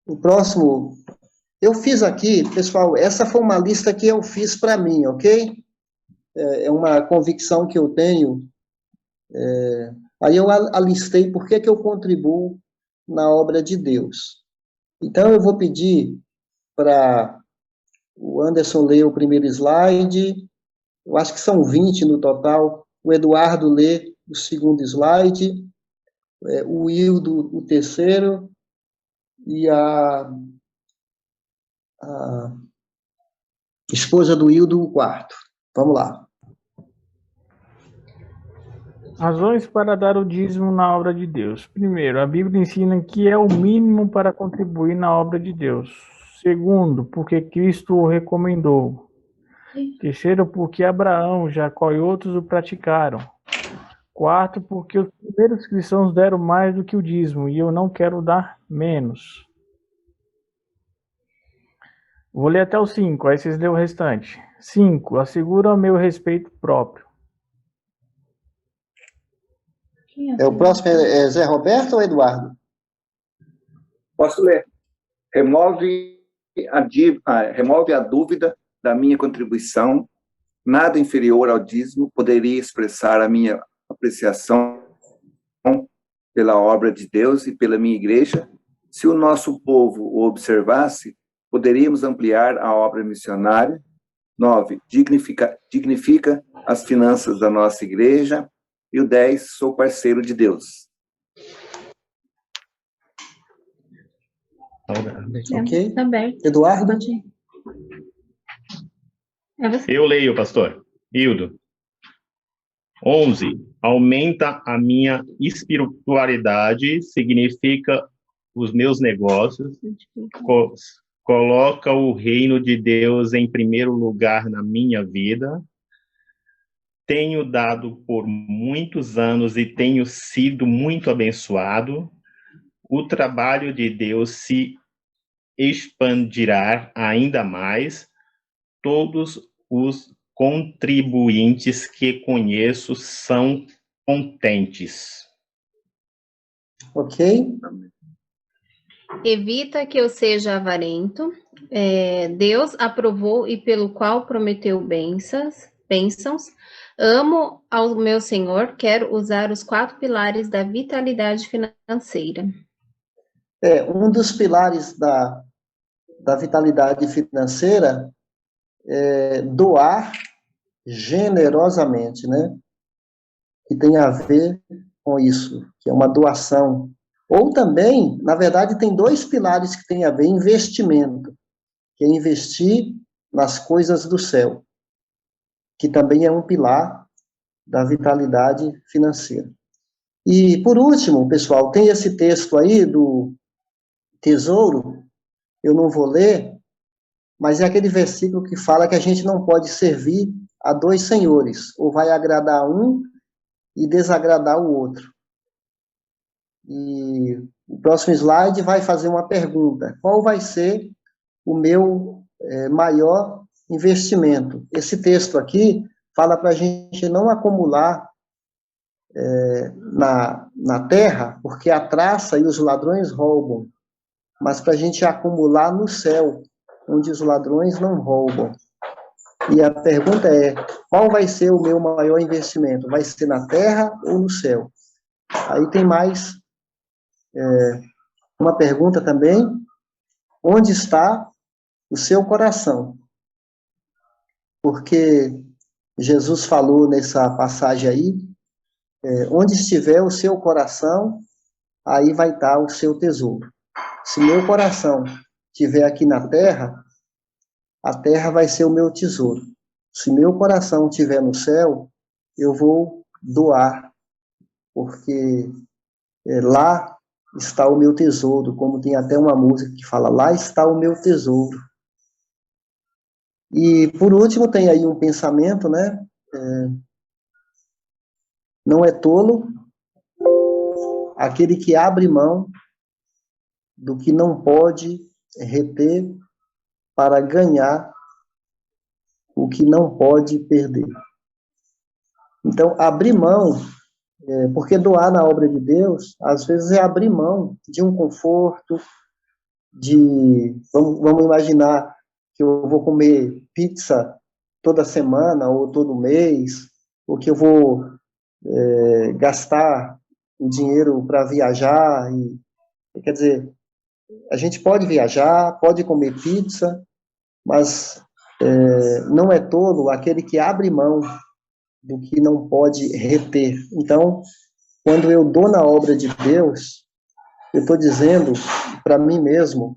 o próximo... Eu fiz aqui, pessoal, essa foi uma lista que eu fiz para mim, ok? É uma convicção que eu tenho. Aí eu alistei por que eu contribuo na obra de Deus. Então, eu vou pedir para o Anderson ler o primeiro slide. Eu acho que são 20 no total. O Eduardo lê o segundo slide. O Hildo, o terceiro. E a esposa do Hildo, o quarto. Vamos lá. Razões para dar o dízimo na obra de Deus. Primeiro, a Bíblia ensina que é o mínimo para contribuir na obra de Deus. Segundo, porque Cristo o recomendou. Terceiro, porque Abraão, Jacó e outros o praticaram. Quarto, porque os primeiros cristãos deram mais do que o dízimo, e eu não quero dar menos. Vou ler até o 5, aí vocês lêem o restante. 5. Assegura o meu respeito próprio. O próximo é Zé Roberto ou Eduardo? Posso ler. Remove a dúvida da minha contribuição. Nada inferior ao dízimo poderia expressar a minha apreciação pela obra de Deus e pela minha igreja. Se o nosso povo o observasse, poderíamos ampliar a obra missionária. 9, dignifica as finanças da nossa igreja. E o 10, sou parceiro de Deus. Ok? Tá bem. Eduardo? É você. Eu leio, pastor. Hildo. 11. Aumenta a minha espiritualidade, significa os meus negócios, coloca o reino de Deus em primeiro lugar na minha vida. Tenho dado por muitos anos e tenho sido muito abençoado. O trabalho de Deus se expandirá ainda mais. Todos os contribuintes que conheço são contentes. Ok? Evita que eu seja avarento. Deus aprovou e pelo qual prometeu bênçãos. Amo ao meu Senhor, quero usar os 4 pilares da vitalidade financeira. Um dos pilares da vitalidade financeira é doar generosamente, né? Que tem a ver com isso, que é uma doação. Ou também, na verdade, tem 2 pilares que têm a ver: investimento, que é investir nas coisas do céu, que também é um pilar da vitalidade financeira. E, por último, pessoal, tem esse texto aí do tesouro, eu não vou ler, mas é aquele versículo que fala que a gente não pode servir a 2 senhores, ou vai agradar um e desagradar o outro. E o próximo slide vai fazer uma pergunta: qual vai ser o meu maior investimento? Esse texto aqui fala para a gente não acumular na terra, porque a traça e os ladrões roubam, mas para a gente acumular no céu, onde os ladrões não roubam. E a pergunta é: qual vai ser o meu maior investimento? Vai ser na terra ou no céu? Aí tem mais uma pergunta também: onde está o seu coração? Porque Jesus falou nessa passagem aí, onde estiver o seu coração, aí vai estar o seu tesouro. Se meu coração estiver aqui na terra, a terra vai ser o meu tesouro. Se meu coração estiver no céu, eu vou doar, porque lá está o meu tesouro, como tem até uma música que fala: lá está o meu tesouro. E, por último, tem aí um pensamento, né? Não é tolo aquele que abre mão do que não pode reter para ganhar o que não pode perder. Então, abrir mão, porque doar na obra de Deus, às vezes é abrir mão de um conforto, vamos imaginar que eu vou comer pizza toda semana ou todo mês, ou que eu vou gastar o dinheiro para viajar. Quer dizer, a gente pode viajar, pode comer pizza, mas não é tolo aquele que abre mão do que não pode reter. Então, quando eu dou na obra de Deus, eu estou dizendo para mim mesmo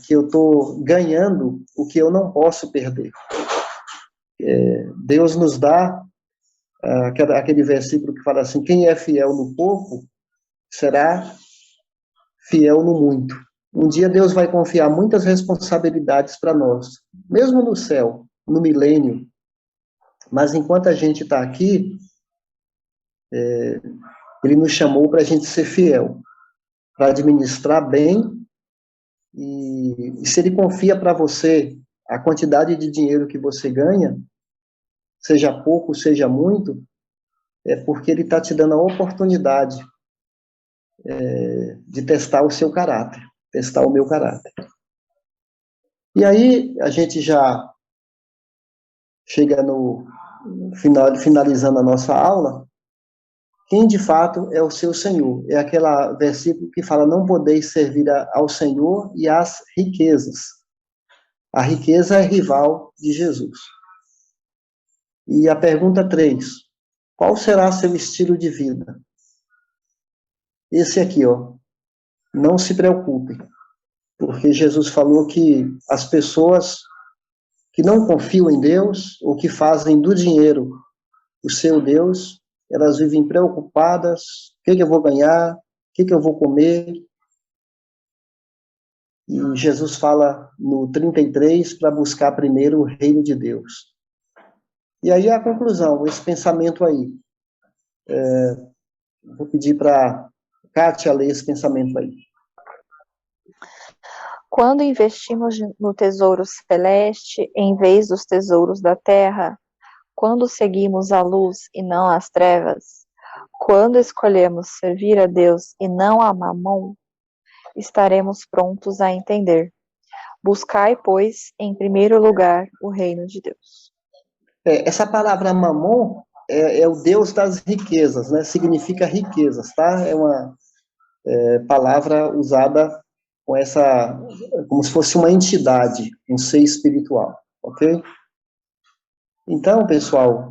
que eu estou ganhando o que eu não posso perder. Deus nos dá aquele versículo que fala assim: quem é fiel no pouco, será fiel no muito. Um dia Deus vai confiar muitas responsabilidades para nós, mesmo no céu, no milênio. Mas enquanto a gente está aqui, Ele nos chamou para a gente ser fiel, para administrar bem. E se Ele confia para você a quantidade de dinheiro que você ganha, seja pouco, seja muito, é porque Ele está te dando a oportunidade de testar o seu caráter, testar o meu caráter. E aí a gente já chega no final, finalizando a nossa aula, quem de fato é o seu Senhor. É aquele versículo que fala, não podeis servir ao Senhor e às riquezas. A riqueza é rival de Jesus. E a pergunta 3, qual será seu estilo de vida? Esse aqui, ó, não se preocupe, porque Jesus falou que as pessoas que não confiam em Deus, ou que fazem do dinheiro o seu Deus, elas vivem preocupadas, o que eu vou ganhar, o que eu vou comer. E Jesus fala no 33 para buscar primeiro o reino de Deus. E aí a conclusão, esse pensamento aí. Vou pedir para Kátia ler esse pensamento aí. Quando investimos no tesouro celeste em vez dos tesouros da terra, quando seguimos a luz e não as trevas, quando escolhemos servir a Deus e não a Mamon, estaremos prontos a entender. Buscai, pois, em primeiro lugar, o reino de Deus. Essa palavra Mamon é o Deus das riquezas, né? Significa riquezas, tá? É uma palavra usada com como se fosse uma entidade, um ser espiritual, ok? Então, pessoal,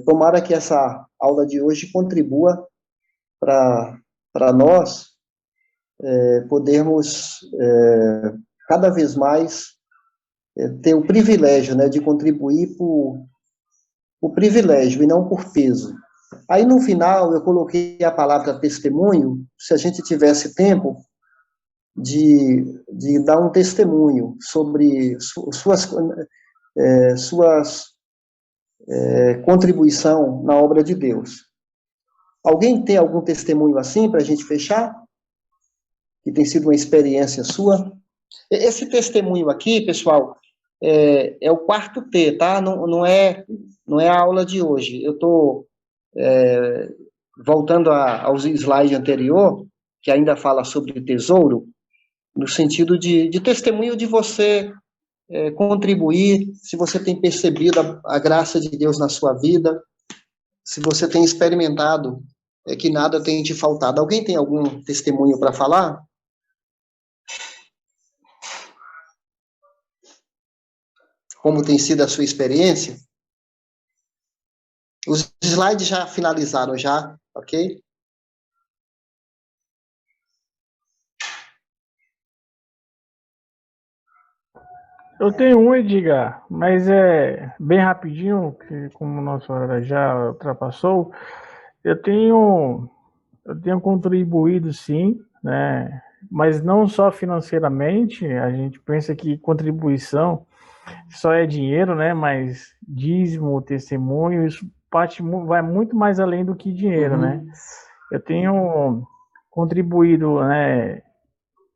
tomara que essa aula de hoje contribua para nós podermos cada vez mais ter o privilégio, né, de contribuir por privilégio e não por peso. Aí, no final, eu coloquei a palavra testemunho, se a gente tivesse tempo de dar um testemunho sobre suas contribuição na obra de Deus. Alguém tem algum testemunho assim para a gente fechar? Que tem sido uma experiência sua? Esse testemunho aqui, pessoal, é o quarto T, tá? Não é a aula de hoje. Eu estou voltando aos slides anterior, que ainda fala sobre tesouro, no sentido de testemunho de você contribuir, se você tem percebido a graça de Deus na sua vida, se você tem experimentado que nada tem te faltado. Alguém tem algum testemunho para falar? Como tem sido a sua experiência? Os slides já finalizaram, já, ok? Eu tenho um, Edgar, mas é bem rapidinho, que como nossa hora já ultrapassou, eu tenho contribuído sim, né? Mas não só financeiramente, a gente pensa que contribuição só é dinheiro, né? Mas dízimo, testemunho, isso vai muito mais além do que dinheiro, né? Eu tenho contribuído, né?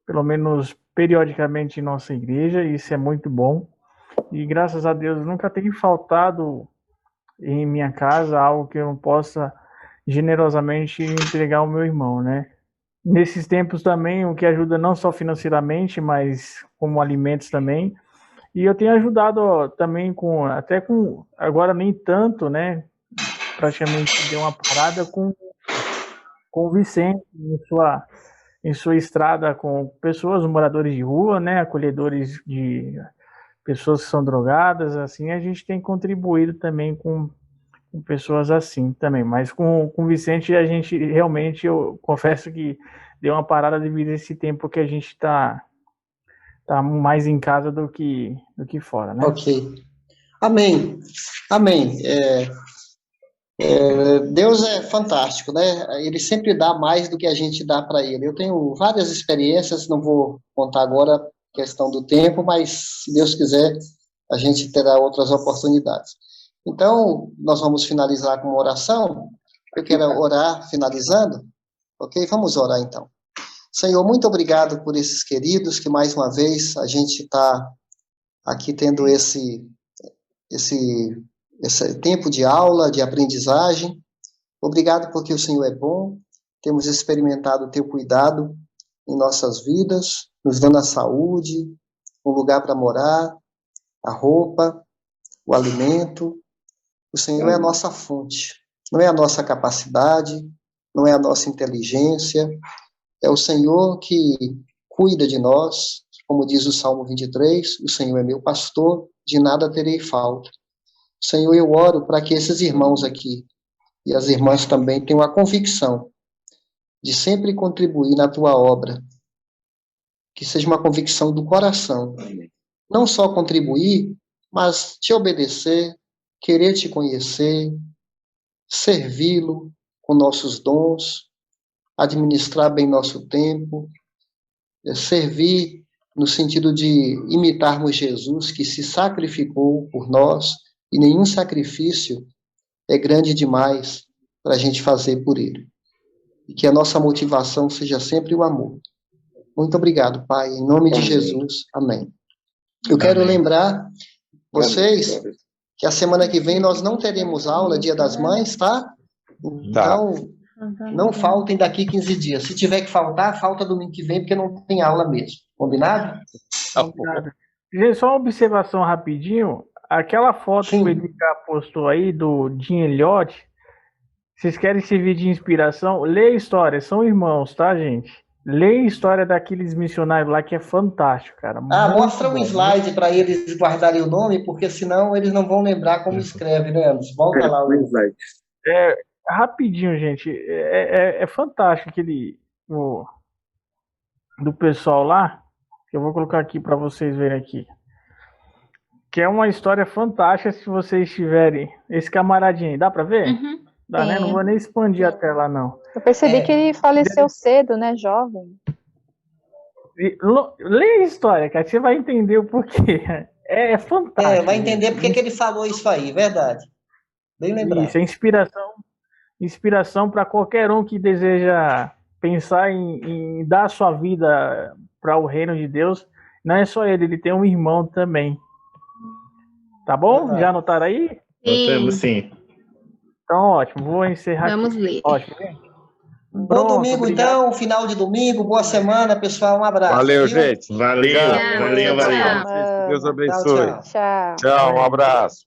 Pelo menos periodicamente em nossa igreja, e isso é muito bom. E graças a Deus nunca tem faltado em minha casa algo que eu não possa generosamente entregar ao meu irmão, né? Nesses tempos também, o que ajuda não só financeiramente, mas como alimentos também. E eu tenho ajudado ó, também agora nem tanto, né? Praticamente deu uma parada com o Vicente em sua estrada com pessoas, moradores de rua, né? Acolhedores de pessoas que são drogadas, assim, a gente tem contribuído também com pessoas assim também, mas com o Vicente a gente realmente, eu confesso que deu uma parada devido a esse tempo que a gente está mais em casa do que fora, né? Ok. Amém. Amém. Deus é fantástico, né? Ele sempre dá mais do que a gente dá para ele. Eu tenho várias experiências, não vou contar agora a questão do tempo, mas se Deus quiser, a gente terá outras oportunidades. Então, nós vamos finalizar com uma oração. Eu quero orar finalizando, ok? Vamos orar então. Senhor, muito obrigado por esses queridos, que mais uma vez a gente está aqui tendo esse tempo de aula, de aprendizagem. Obrigado porque o Senhor é bom, temos experimentado o teu cuidado em nossas vidas, nos dando a saúde, um lugar para morar, a roupa, o alimento. O Senhor é a nossa fonte, não é a nossa capacidade, não é a nossa inteligência, é o Senhor que cuida de nós, como diz o Salmo 23, o Senhor é meu pastor, de nada terei falta. Senhor, eu oro para que esses irmãos aqui, e as irmãs também, tenham a convicção de sempre contribuir na tua obra, que seja uma convicção do coração, não só contribuir, mas te obedecer, querer te conhecer, servi-lo com nossos dons, administrar bem nosso tempo, servir no sentido de imitarmos Jesus, que se sacrificou por nós, e nenhum sacrifício é grande demais para a gente fazer por ele. E que a nossa motivação seja sempre o amor. Muito obrigado, Pai, em nome de Jesus. Amém. Eu quero lembrar vocês que a semana que vem nós não teremos aula, Dia das Mães, tá? Então, não faltem daqui 15 dias. Se tiver que faltar, falta domingo que vem, porque não tem aula mesmo. Combinado? Combinado. Gente, só uma observação rapidinho. Aquela foto que o Edgar postou aí do Jim Elliot, vocês querem servir de inspiração? Lê a história, são irmãos, tá, gente? Lê a história daqueles missionários lá, que é fantástico, cara. Mostra um slide para eles guardarem o nome, porque senão eles não vão lembrar como escreve, né, Anderson? Volta lá o slide. Rapidinho, gente. É fantástico aquele do pessoal lá, que eu vou colocar aqui para vocês verem aqui. Que é uma história fantástica se vocês tiverem. Esse camaradinho aí, dá para ver? Uhum. Dá, né? Não vou nem expandir a tela, não. Eu percebi que ele faleceu cedo, né, jovem. Lê a história, cara, você vai entender o porquê. É fantástico. Vai entender porque que ele falou isso aí, verdade. Bem lembrado. Isso, é inspiração para qualquer um que deseja pensar em dar sua vida para o reino de Deus. Não é só ele tem um irmão também. Tá bom? Verdade. Já anotaram aí? Notamos, sim. Então, ótimo. Vou encerrar Vamos aqui. ler. Ótimo. Bom domingo, obrigado. então. Final de domingo. Boa semana, pessoal. Um abraço. Valeu, viu? gente. Valeu. Obrigado. Valeu. Deus abençoe. Tchau. Tchau, um abraço.